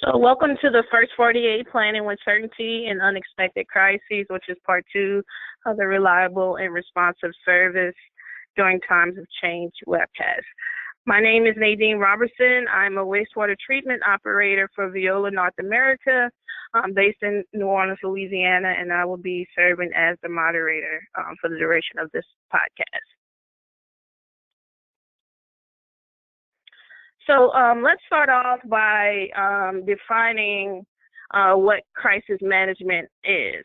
So, welcome to the first 48 Planning with Certainty and Unexpected Crises, which is part two of the Reliable and Responsive Service During Times of Change webcast. My name is Nadine Robertson. I'm a wastewater treatment operator for Veolia North America. I'm based in New Orleans, Louisiana, and I will be serving as the moderator for the duration of this podcast. So let's start off by defining what crisis management is.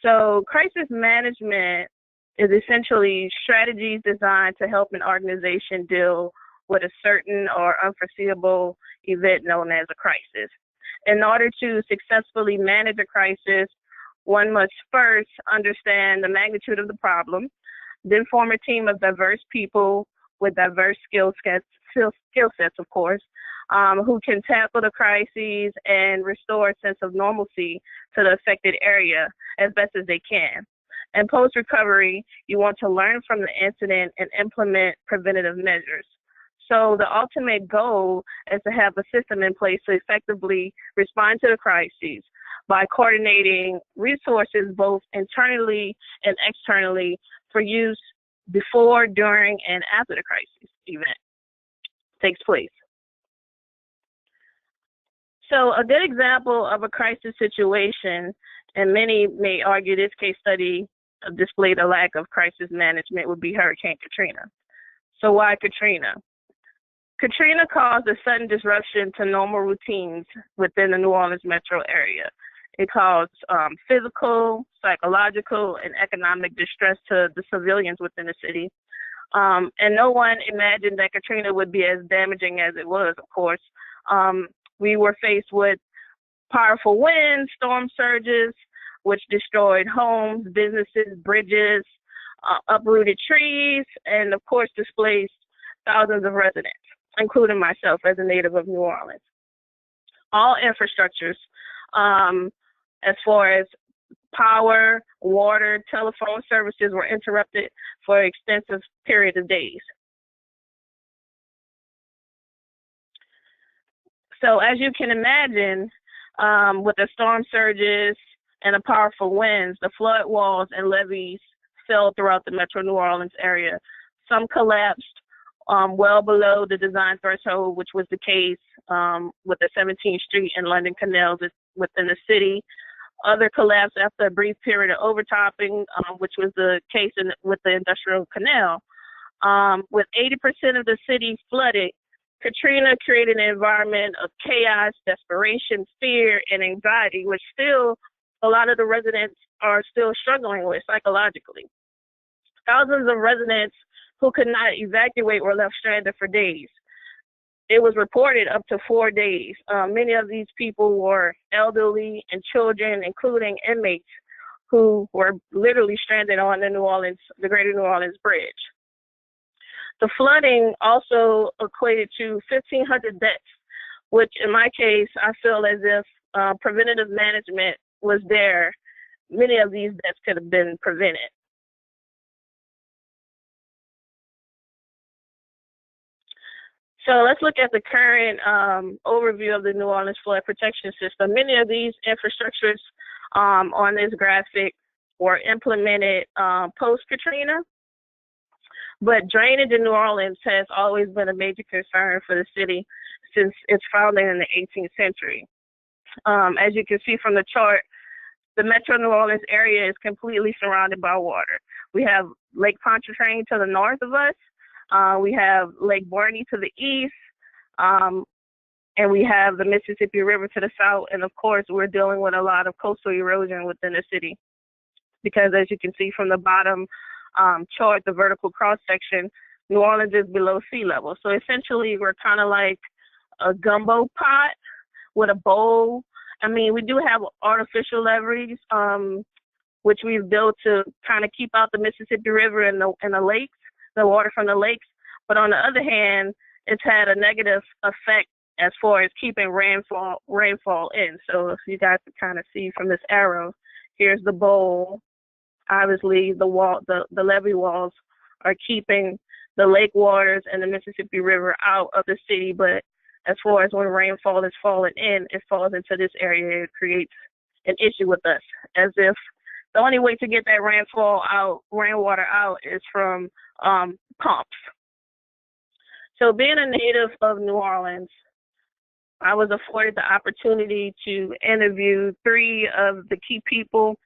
So crisis management is essentially strategies designed to help an organization deal with a certain or unforeseeable event known as a crisis. In order to successfully manage a crisis, one must first understand the magnitude of the problem, then form a team of diverse people with diverse skill sets, of course, who can tackle the crises and restore a sense of normalcy to the affected area as best as they can. And post-recovery, you want to learn from the incident and implement preventative measures. So the ultimate goal is to have a system in place to effectively respond to the crises by coordinating resources both internally and externally for use before, during, and after the crisis event takes place. So a good example of a crisis situation, and many may argue this case study displayed a lack of crisis management, would be Hurricane Katrina. So why Katrina? Katrina caused a sudden disruption to normal routines within the New Orleans metro area. It caused physical, psychological, and economic distress to the civilians within the city. And no one imagined that Katrina would be as damaging as it was, of course. We were faced with powerful winds, storm surges, which destroyed homes, businesses, bridges, uprooted trees, and of course displaced thousands of residents, including myself as a native of New Orleans. All infrastructures, as far as power, water, telephone services were interrupted for an extensive period of days. So as you can imagine, with the storm surges and the powerful winds, the flood walls and levees fell throughout the metro New Orleans area. Some collapsed well below the design threshold, which was the case with the 17th Street and London canals within the city. Other collapsed after a brief period of overtopping, which was the case with the Industrial Canal. With 80% of the city flooded, Katrina created an environment of chaos, desperation, fear, and anxiety, which still a lot of the residents are still struggling with psychologically. Thousands of residents who could not evacuate were left stranded for days. It was reported up to 4 days. Many of these people were elderly and children, including inmates who were literally stranded on the Greater New Orleans Bridge. The flooding also equated to 1,500 deaths, which in my case, I feel as if preventative management was there. Many of these deaths could have been prevented. So let's look at the current overview of the New Orleans flood protection system. Many of these infrastructures on this graphic were implemented post-Katrina, but drainage in New Orleans has always been a major concern for the city since its founding in the 18th century. As you can see from the chart, the metro New Orleans area is completely surrounded by water. We have Lake Pontchartrain to the north of us. We have Lake Borgne to the east, and we have the Mississippi River to the south. And of course, we're dealing with a lot of coastal erosion within the city because, as you can see from the bottom chart, the vertical cross section, New Orleans is below sea level. So essentially, we're kind of like a gumbo pot with a bowl. I mean, we do have artificial levees, which we've built to kind of keep out the Mississippi River and the lakes, the water from the lakes. But on the other hand, it's had a negative effect as far as keeping rainfall in. So if you guys can kind of see from this arrow, here's the bowl. Obviously, the levee walls are keeping the lake waters and the Mississippi River out of the city. But as far as when rainfall is falling in, it falls into this area. It creates an issue with us, as if the only way to get that rainwater out is from pumps. So being a native of New Orleans, I was afforded the opportunity to interview 3 of the key people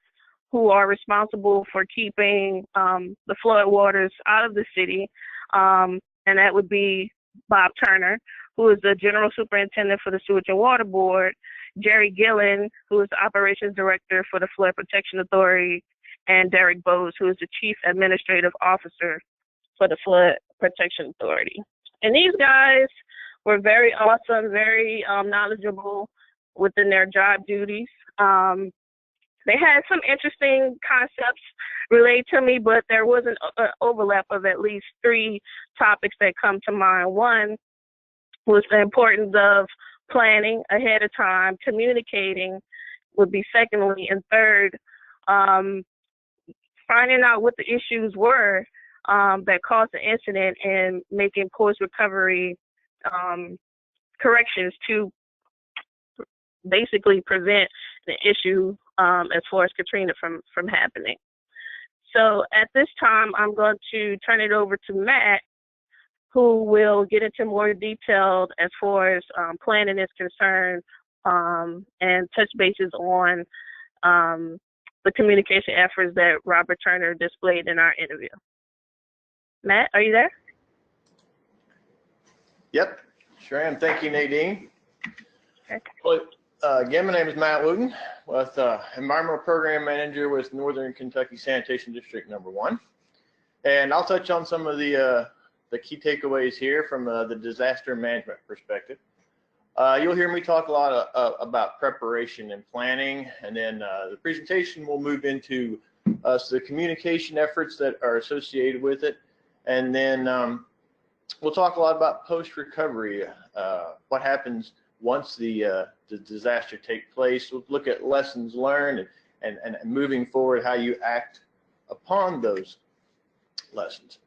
who are responsible for keeping the flood waters out of the city, and that would be Bob Turner, who is the General Superintendent for the Sewage and Water Board, Jerry Gillen, who is the Operations Director for the Flood Protection Authority, and Derek Bowes, who is the Chief Administrative Officer for the Flood Protection Authority. And these guys were very awesome, very knowledgeable within their job duties. They had some interesting concepts relayed to me, but there was an overlap of at least 3 topics that come to mind. One was the importance of planning ahead of time, communicating would be secondly, and third, finding out what the issues were that caused the incident and making post-recovery corrections to basically prevent the issue as far as Katrina from happening. So at this time, I'm going to turn it over to Matt, who will get into more detail as far as planning is concerned and touch bases on the communication efforts that Robert Turner displayed in our interview. Matt, are you there? Yep, sure am. Thank you, Nadine. Okay. Well, again, my name is Matt Wooten, with Environmental Program Manager with Northern Kentucky Sanitation District Number 1. And I'll touch on some of the key takeaways here from the disaster management perspective. You'll hear me talk a lot about preparation and planning, and then the presentation will move into the communication efforts that are associated with it, and then we'll talk a lot about post-recovery, what happens once the disaster takes place. We'll look at lessons learned and moving forward, how you act upon those lessons.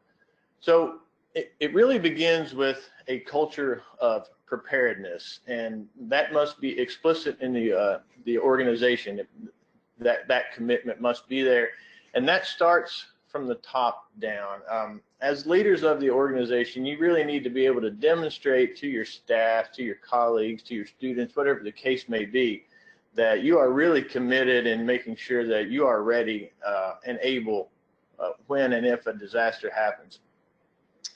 So it really begins with a culture of preparedness, and that must be explicit in the organization. That commitment must be there, and that starts from the top down. As leaders of the organization, you really need to be able to demonstrate to your staff, to your colleagues, to your students, whatever the case may be, that you are really committed in making sure that you are ready and able when and if a disaster happens.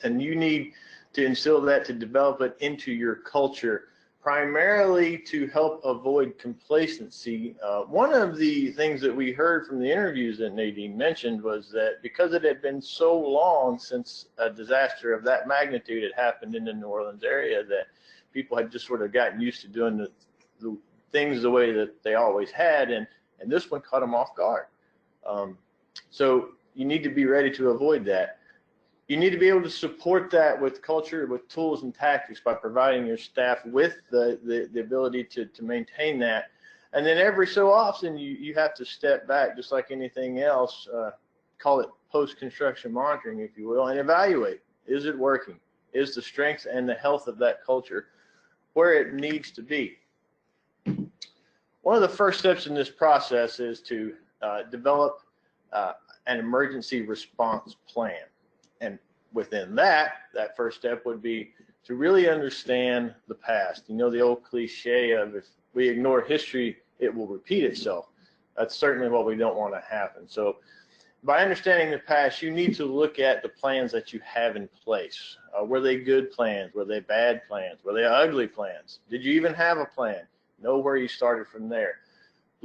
And you need to instill that, to develop it into your culture, primarily to help avoid complacency. One of the things that we heard from the interviews that Nadine mentioned was that because it had been so long since a disaster of that magnitude had happened in the New Orleans area, that people had just sort of gotten used to doing the things the way that they always had, and this one caught them off guard. So you need to be ready to avoid that. You need to be able to support that with culture, with tools and tactics, by providing your staff with the ability to maintain that. And then every so often you have to step back, just like anything else, call it post-construction monitoring, if you will, and evaluate. Is it working? Is the strength and the health of that culture where it needs to be? One of the first steps in this process is to develop an emergency response plan. And within that first step would be to really understand the past. You know, the old cliche of, if we ignore history, it will repeat itself. That's certainly what we don't want to happen. So by understanding the past, you need to look at the plans that you have in place. Were they good plans? Were they bad plans? Were they ugly plans? Did you even have a plan? Know where you started from there.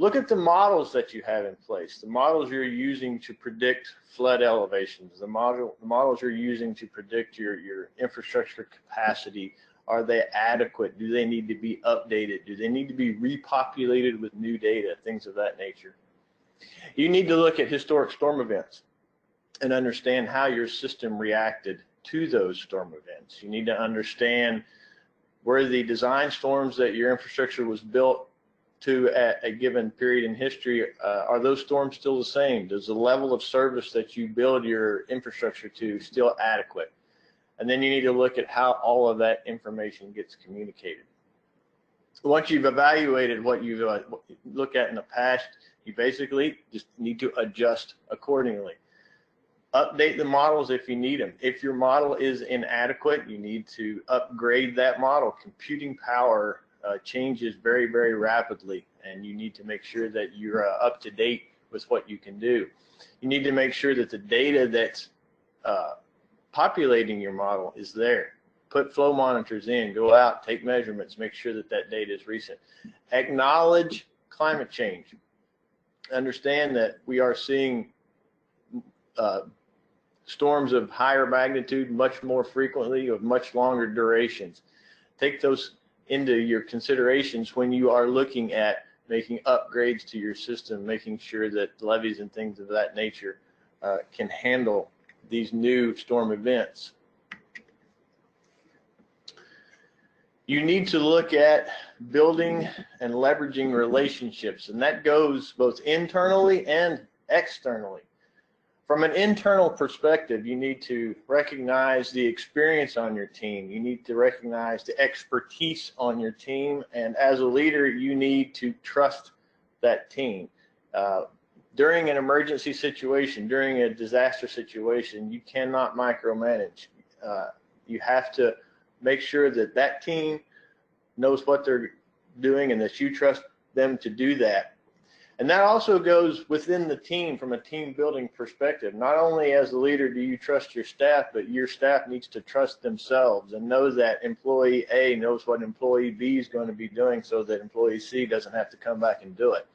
Look at the models that you have in place, the models you're using to predict flood elevations, the models you're using to predict your infrastructure capacity. Are they adequate? Do they need to be updated? Do they need to be repopulated with new data, things of that nature? You need to look at historic storm events and understand how your system reacted to those storm events. You need to understand where the design storms that your infrastructure was built to at a given period in history, are those storms still the same? Does the level of service that you build your infrastructure to still adequate? And then you need to look at how all of that information gets communicated. once you've evaluated what you've looked at in the past, you basically just need to adjust accordingly. Update the models if you need them. If your model is inadequate, you need to upgrade that model. Computing power changes very, very rapidly, and you need to make sure that you're up to date with what you can do. You need to make sure that the data that's populating your model is there. Put flow monitors in, go out, take measurements, make sure that that data is recent. Acknowledge climate change. Understand that we are seeing storms of higher magnitude much more frequently, of much longer durations. Take those into your considerations when you are looking at making upgrades to your system, making sure that levees and things of that nature can handle these new storm events. You need to look at building and leveraging relationships, and that goes both internally and externally. From an internal perspective, you need to recognize the experience on your team. You need to recognize the expertise on your team, and as a leader, you need to trust that team. During an emergency situation, during a disaster situation, you cannot micromanage. You have to make sure that that team knows what they're doing and that you trust them to do that. And that also goes within the team from a team building perspective. Not only as a leader do you trust your staff, but your staff needs to trust themselves and know that employee A knows what employee B is going to be doing so that employee C doesn't have to come back and do it.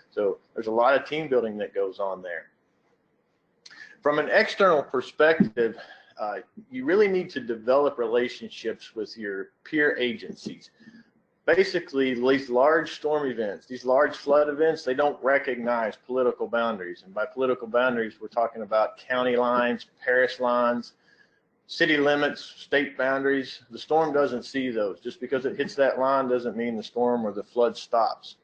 So there's a lot of team building that goes on there. From an external perspective, you really need to develop relationships with your peer agencies. Basically, these large storm events, these large flood events, they don't recognize political boundaries. And by political boundaries, we're talking about county lines, parish lines, city limits, state boundaries. The storm doesn't see those. Just because it hits that line doesn't mean the storm or the flood stops.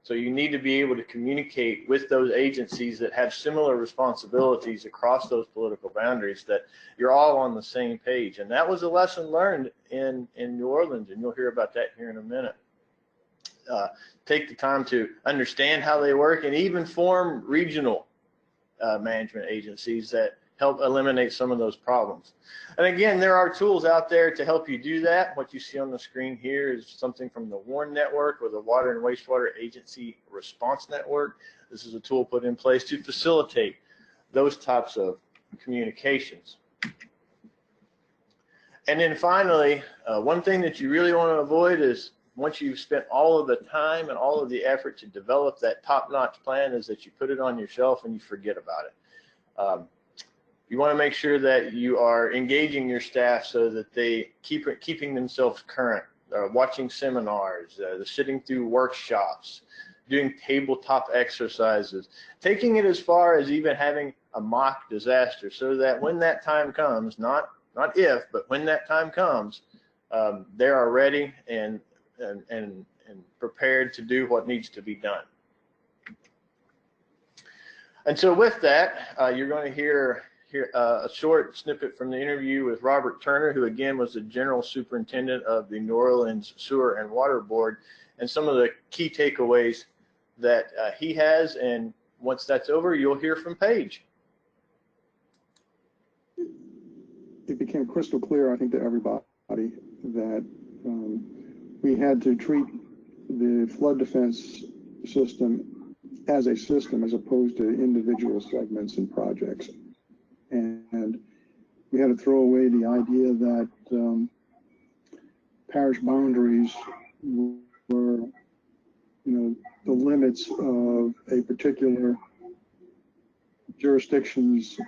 So you need to be able to communicate with those agencies that have similar responsibilities across those political boundaries, that you're all on the same page. And that was a lesson learned in New Orleans, and you'll hear about that here in a minute. Take the time to understand how they work and even form regional management agencies that help eliminate some of those problems. And again, there are tools out there to help you do that. What you see on the screen here is something from the WARN network, or the Water and Wastewater Agency Response Network. This is a tool put in place to facilitate those types of communications. And then finally, one thing that you really want to avoid is, once you've spent all of the time and all of the effort to develop that top-notch plan, is that you put it on your shelf and you forget about it. You want to make sure that you are engaging your staff so that they keeping themselves current, watching seminars, sitting through workshops, doing tabletop exercises, taking it as far as even having a mock disaster, so that when that time comes, not if, but when that time comes, they are ready and prepared to do what needs to be done. And so with that, you're going to hear a short snippet from the interview with Robert Turner, who again was the General Superintendent of the New Orleans Sewer and Water Board, and some of the key takeaways that he has. And once that's over, you'll hear from Paige. It became crystal clear, I think, to everybody that we had to treat the flood defense system as a system, as opposed to individual segments and projects. And we had to throw away the idea that parish boundaries were, the limits of a particular jurisdiction's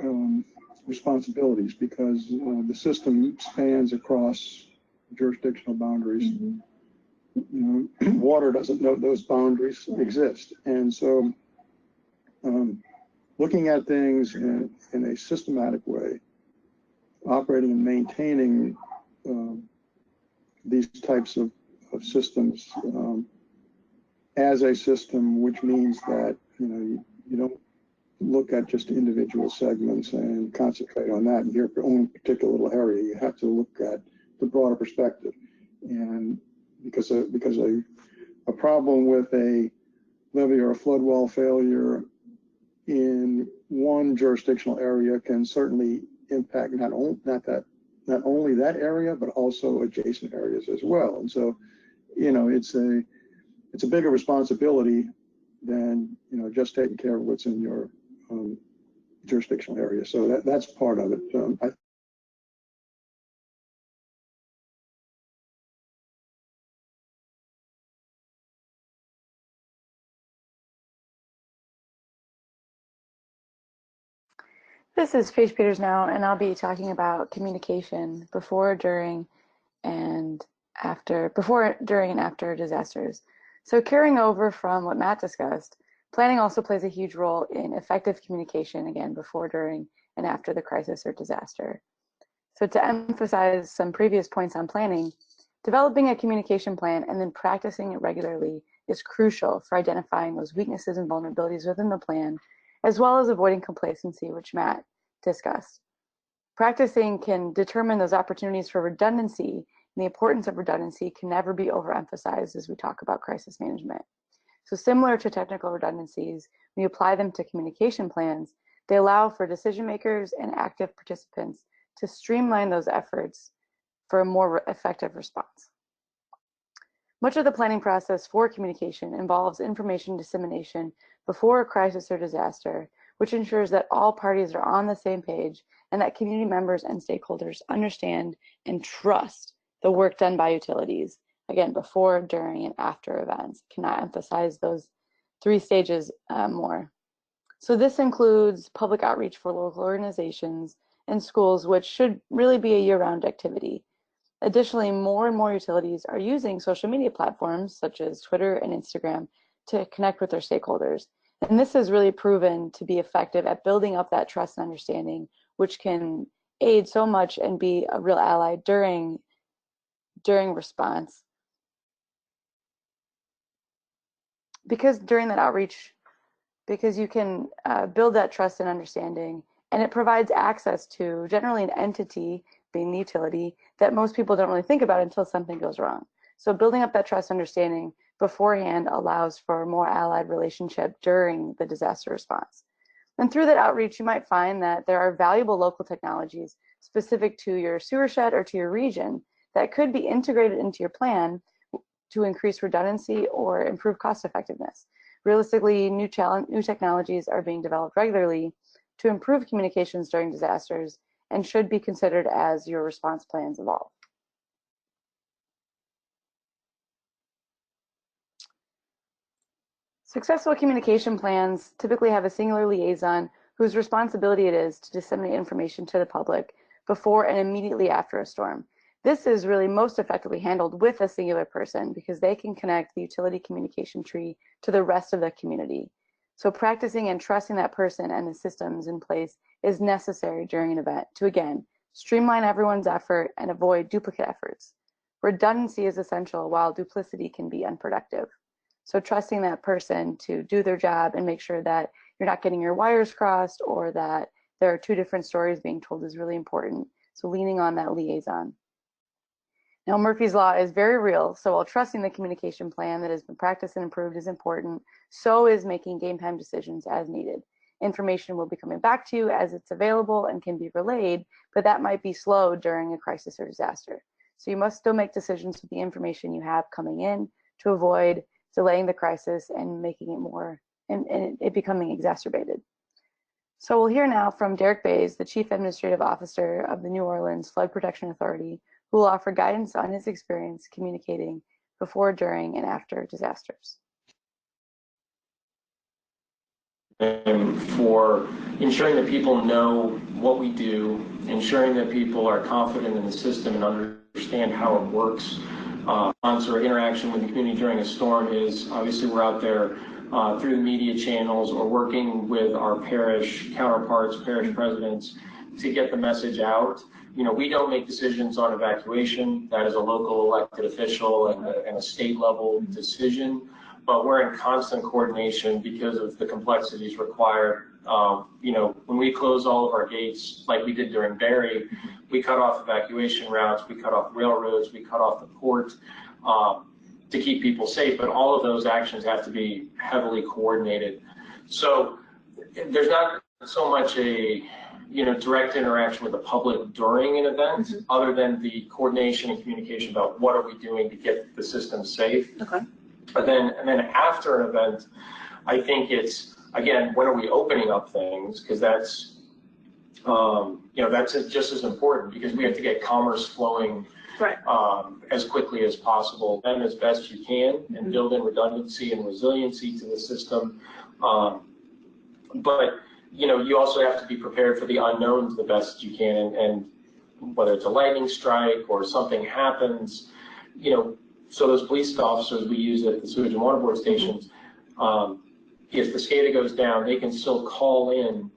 responsibilities, because the system spans across jurisdictional boundaries. Mm-hmm. Water doesn't know those boundaries exist, and so looking at things in a systematic way, operating and maintaining these types of systems as a system, which means that you don't look at just individual segments and concentrate on that in your own particular little area. You have to look at the broader perspective, and because a a problem with a levee or a flood wall failure in one jurisdictional area can certainly impact not only that area, but also adjacent areas as well. And so, you know, it's a bigger responsibility than, you know, just taking care of what's in your jurisdictional area. So that's part of it. This is Paige Peters now, and I'll be talking about communication before, during, and after disasters. So carrying over from what Matt discussed, planning also plays a huge role in effective communication, again, before, during, and after the crisis or disaster. So to emphasize some previous points on planning, developing a communication plan and then practicing it regularly is crucial for identifying those weaknesses and vulnerabilities within the plan, as well as avoiding complacency, which Matt discussed. Practicing can determine those opportunities for redundancy, and the importance of redundancy can never be overemphasized as we talk about crisis management. So similar to technical redundancies, when you apply them to communication plans, they allow for decision makers and active participants to streamline those efforts for a more effective response. Much of the planning process for communication involves information dissemination before a crisis or disaster, which ensures that all parties are on the same page and that community members and stakeholders understand and trust the work done by utilities, again, before, during, and after events. Cannot emphasize those three stages more. So this includes public outreach for local organizations and schools, which should really be a year-round activity. Additionally, more and more utilities are using social media platforms such as Twitter and Instagram to connect with their stakeholders. And this has really proven to be effective at building up that trust and understanding, which can aid so much and be a real ally during response. Because during that outreach, because you can build that trust and understanding, and it provides access to generally an entity, being the utility, that most people don't really think about until something goes wrong. So building up that trust understanding beforehand allows for a more allied relationship during the disaster response. And through that outreach, you might find that there are valuable local technologies specific to your sewer shed or to your region that could be integrated into your plan to increase redundancy or improve cost effectiveness. Realistically, new technologies are being developed regularly to improve communications during disasters and should be considered as your response plans evolve. Successful communication plans typically have a singular liaison whose responsibility it is to disseminate information to the public before and immediately after a storm. This is really most effectively handled with a singular person because they can connect the utility communication tree to the rest of the community. So practicing and trusting that person and the systems in place is necessary during an event to, again, streamline everyone's effort and avoid duplicate efforts. Redundancy is essential while duplicity can be unproductive. So trusting that person to do their job and make sure that you're not getting your wires crossed or that there are two different stories being told is really important. So leaning on that liaison. Now, Murphy's Law is very real, so while trusting the communication plan that has been practiced and improved is important, so is making game time decisions as needed. Information will be coming back to you as it's available and can be relayed, but that might be slow during a crisis or disaster. So you must still make decisions with the information you have coming in to avoid delaying the crisis and making it more, and it becoming exacerbated. So we'll hear now from Derek Bays, the Chief Administrative Officer of the New Orleans Flood Protection Authority, who will offer guidance on his experience communicating before, during, and after disasters. For ensuring that people know what we do, ensuring that people are confident in the system and understand how it works. Our interaction with the community during a storm is obviously we're out there through the media channels or working with our parish counterparts, parish presidents to get the message out. You know, we don't make decisions on evacuation. That is a local elected official and a state level decision. But we're in constant coordination because of the complexities required. You know, when we close all of our gates, like we did during Barry, we cut off evacuation routes, we cut off railroads, we cut off the port. to keep people safe, but all of those actions have to be heavily coordinated. So there's not so much a direct interaction with the public during an event, other than the coordination and communication about what are we doing to get the system safe. Okay. And then after an event, I think it's, again, when are we opening up things? Because that's that's just as important, because we have to get commerce flowing Right. As quickly as possible and as best you can, and build in redundancy and resiliency to the system. But you also have to be prepared for the unknowns the best you can, and whether it's a lightning strike or something happens, so those police officers we use at the sewage and water board stations, if the SCADA goes down, they can still call in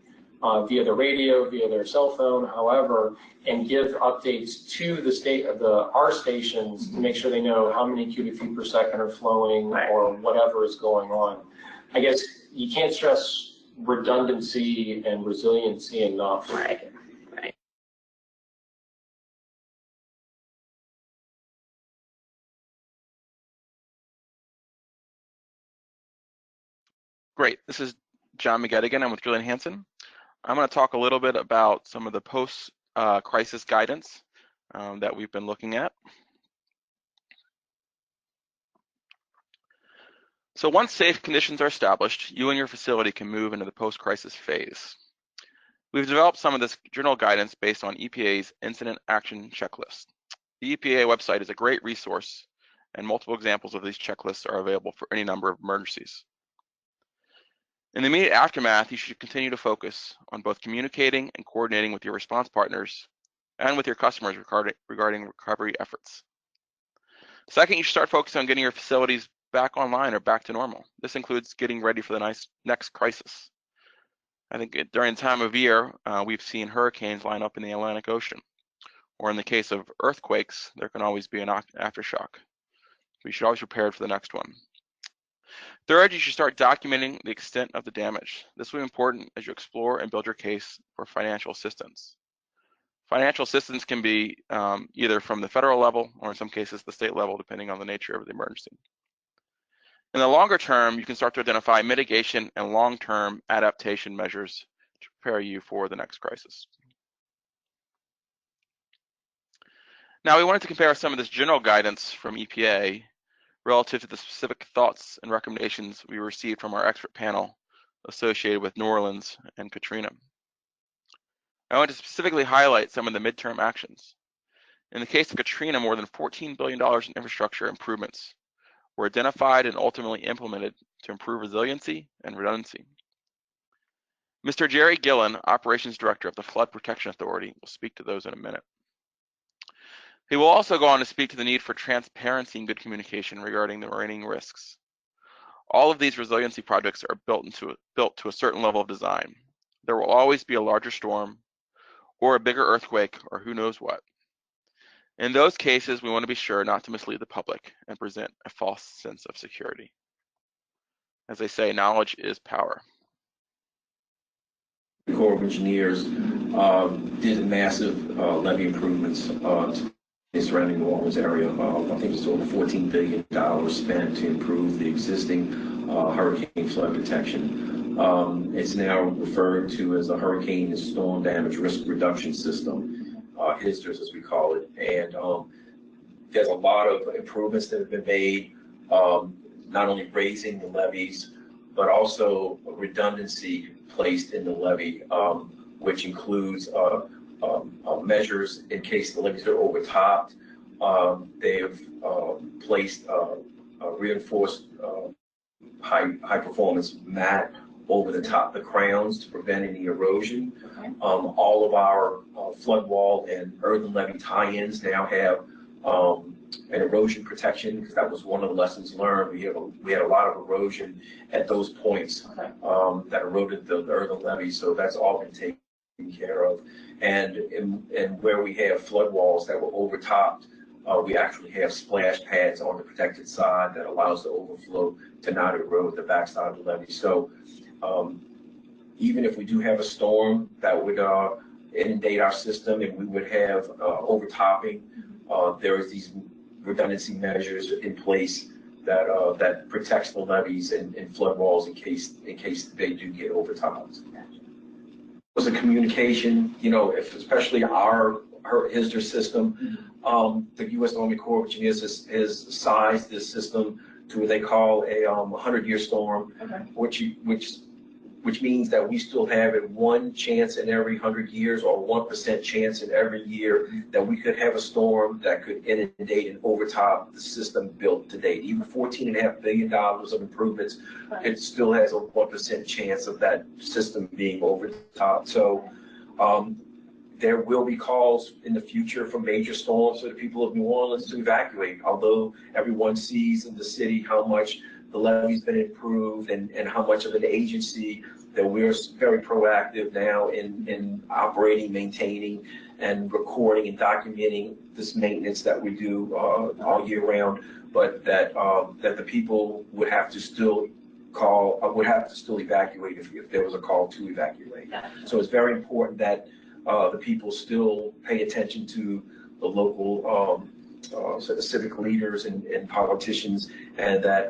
via the radio, via their cell phone, however, and give updates to the state of our stations to make sure they know how many cubic feet per second are flowing, or whatever is going on. I guess you can't stress redundancy and resiliency enough. Right. Great. This is John McGettigan. I'm with Julian Hansen. I'm going to talk a little bit about some of the post-crisis guidance that we've been looking at. So once safe conditions are established, you and your facility can move into the post-crisis phase. We've developed some of this general guidance based on EPA's Incident Action Checklist. The EPA website is a great resource, and multiple examples of these checklists are available for any number of emergencies. In the immediate aftermath, you should continue to focus on both communicating and coordinating with your response partners and with your customers regarding recovery efforts. Second, you should start focusing on getting your facilities back online or back to normal. This includes getting ready for the next crisis. I think during the time of year, we've seen hurricanes line up in the Atlantic Ocean, or in the case of earthquakes, there can always be an aftershock. We should always be prepared for the next one. Third, you should start documenting the extent of the damage. This will be important as you explore and build your case for financial assistance. Financial assistance can be either from the federal level or in some cases the state level, depending on the nature of the emergency. In the longer term, you can start to identify mitigation and long-term adaptation measures to prepare you for the next crisis. Now, we wanted to compare some of this general guidance from EPA relative to the specific thoughts and recommendations we received from our expert panel associated with New Orleans and Katrina. I want to specifically highlight some of the midterm actions. In the case of Katrina, more than $14 billion in infrastructure improvements were identified and ultimately implemented to improve resiliency and redundancy. Mr. Jerry Gillen, Operations Director of the Flood Protection Authority, will speak to those in a minute. He will also go on to speak to the need for transparency and good communication regarding the remaining risks. All of these resiliency projects are built to a certain level of design. There will always be a larger storm or a bigger earthquake or who knows what. In those cases, we want to be sure not to mislead the public and present a false sense of security. As they say, knowledge is power. The Corps of Engineers did massive levee improvements to the surrounding New Orleans area. I think it's over $14 billion spent to improve the existing hurricane flood protection. It's now referred to as a Hurricane and Storm Damage Risk Reduction System, HISDRS as we call it. And there's a lot of improvements that have been made, not only raising the levees, but also redundancy placed in the levee, which includes measures in case the levees are overtopped. They have placed reinforced high performance mat over the top of the crowns to prevent any erosion. All of our flood wall and earthen levee tie-ins now have an erosion protection, because that was one of the lessons learned. We had a lot of erosion at those points that eroded the earthen levee, so that's all been taken care of. And where we have flood walls that were overtopped, we actually have splash pads on the protected side that allows the overflow to not erode the backside of the levee. So even if we do have a storm that would inundate our system and we would have overtopping, there is these redundancy measures in place that protects the levees and flood walls in case they do get overtopped. Was a communication, you know, if especially her ISDR system, the U.S. Army Corps of Engineers has sized this system to what they call a 100-year storm, okay, which means that we still have a 1 chance in every 100 years or 1% chance in every year that we could have a storm that could inundate and overtop the system built to date. Even $14.5 billion of improvements, it still has a 1% chance of that system being overtopped. So there will be calls in the future for major storms for the people of New Orleans to evacuate, although everyone sees in the city how much the levee's been improved and how much of an agency that we're very proactive now in operating, maintaining, and recording and documenting this maintenance that we do all year round, but that the people would have to still evacuate if there was a call to evacuate. So it's very important that the people still pay attention to the local so the civic leaders and politicians, and that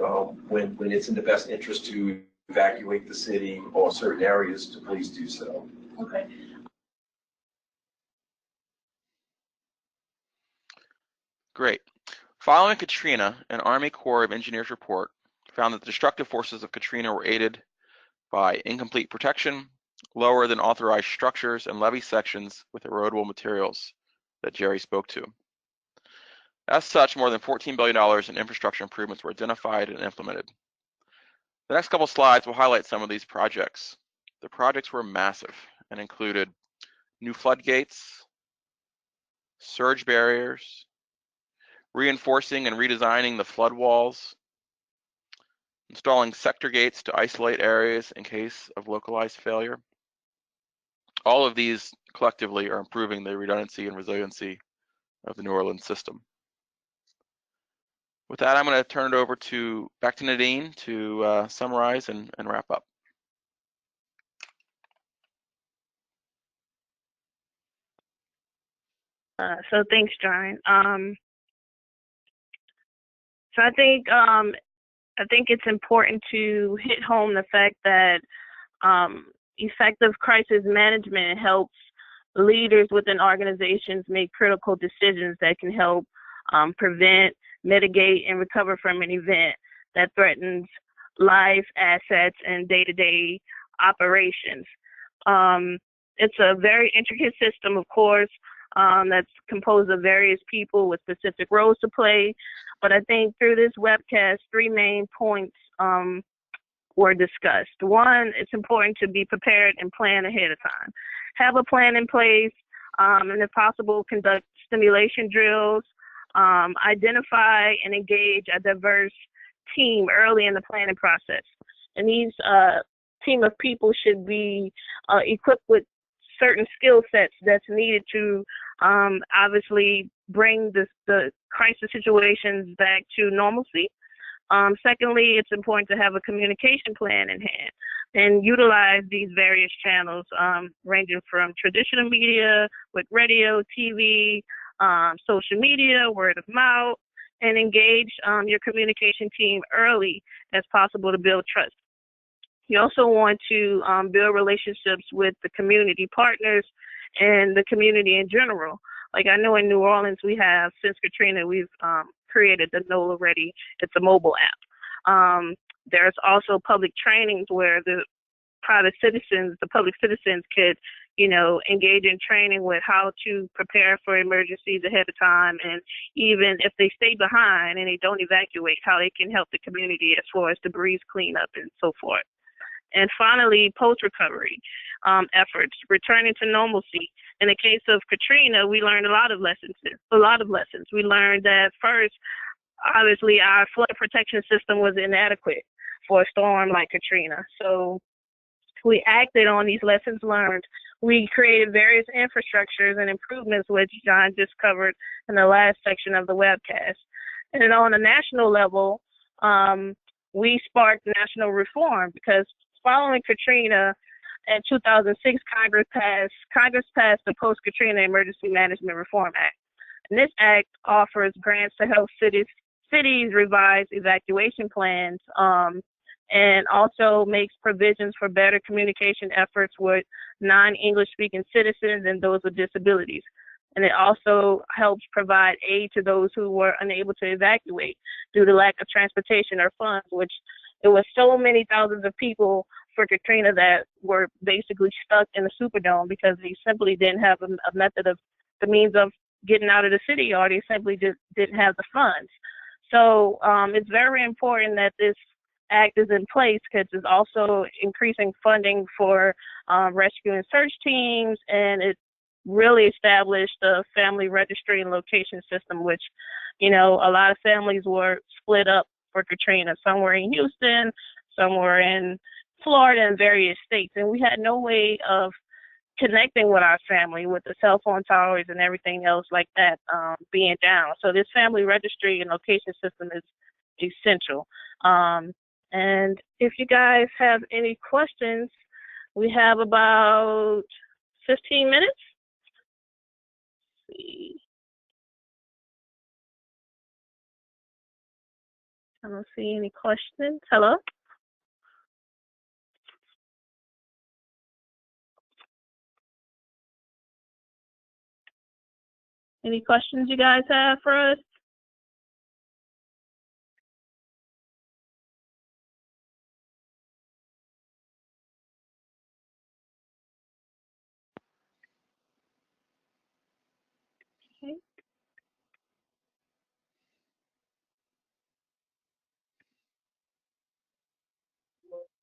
when it's in the best interest to evacuate the city or certain areas, to please do so. Okay. Great. Following Katrina, an Army Corps of Engineers report found that the destructive forces of Katrina were aided by incomplete protection, lower than authorized structures, and levee sections with erodible materials that Jerry spoke to. As such, more than $14 billion in infrastructure improvements were identified and implemented. The next couple slides will highlight some of these projects. The projects were massive and included new floodgates, surge barriers, reinforcing and redesigning the flood walls, installing sector gates to isolate areas in case of localized failure. All of these collectively are improving the redundancy and resiliency of the New Orleans system. With that, I'm going to turn it over back to Nadine to summarize and wrap up. So thanks, John. So I think it's important to hit home the fact that effective crisis management helps leaders within organizations make critical decisions that can help prevent, mitigate, and recover from an event that threatens life, assets, and day-to-day operations. It's a very intricate system, of course, that's composed of various people with specific roles to play. But I think through this webcast, 3 main points were discussed. One, it's important to be prepared and plan ahead of time. Have a plan in place, and if possible, conduct simulation drills, identify and engage a diverse team early in the planning process. And these team of people should be equipped with certain skill sets that's needed to obviously bring the crisis situations back to normalcy. Secondly, it's important to have a communication plan in hand and utilize these various channels, ranging from traditional media with radio, TV, social media, word of mouth, and engage your communication team early as possible to build trust. You also want to build relationships with the community partners and the community in general. Like I know in New Orleans, we have, since Katrina, we've created the NOLA Ready. It's a mobile app. There's also public trainings where the public citizens could, engage in training with how to prepare for emergencies ahead of time, and even if they stay behind and they don't evacuate, how they can help the community as far as debris cleanup and so forth. And finally, post-recovery efforts, returning to normalcy. In the case of Katrina, we learned a lot of lessons. We learned that first, obviously, our flood protection system was inadequate for a storm like Katrina. So we acted on these lessons learned. We created various infrastructures and improvements, which John just covered in the last section of the webcast. And on a national level, we sparked national reform because following Katrina in 2006, Congress passed the Post-Katrina Emergency Management Reform Act. And this act offers grants to help cities city's revised evacuation plans, and also makes provisions for better communication efforts with non-English speaking citizens and those with disabilities. And it also helps provide aid to those who were unable to evacuate due to lack of transportation or funds, which it was so many thousands of people for Katrina that were basically stuck in the Superdome because they simply didn't have a method of the means of getting out of the city, or they simply just didn't have the funds. So it's very important that this act is in place because it's also increasing funding for rescue and search teams, and it really established a family registry and location system, which, you know, a lot of families were split up for Katrina. Some were in Houston, some were in Florida, and various states, and we had no way of connecting with our family with the cell phone towers and everything else like that being down. So this family registry and location system is essential. And if you guys have any questions, we have about 15 minutes. Let's see. I don't see any questions. Hello? Any questions you guys have for us? Okay.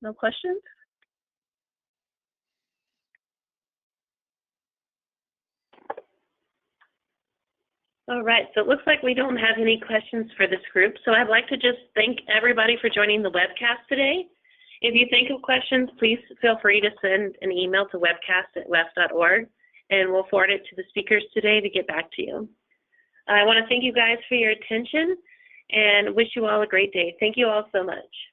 No questions? All right, so it looks like we don't have any questions for this group, so I'd like to just thank everybody for joining the webcast today. If you think of questions, please feel free to send an email to webcast@wef.org, and we'll forward it to the speakers today to get back to you. I want to thank you guys for your attention and wish you all a great day. Thank you all so much.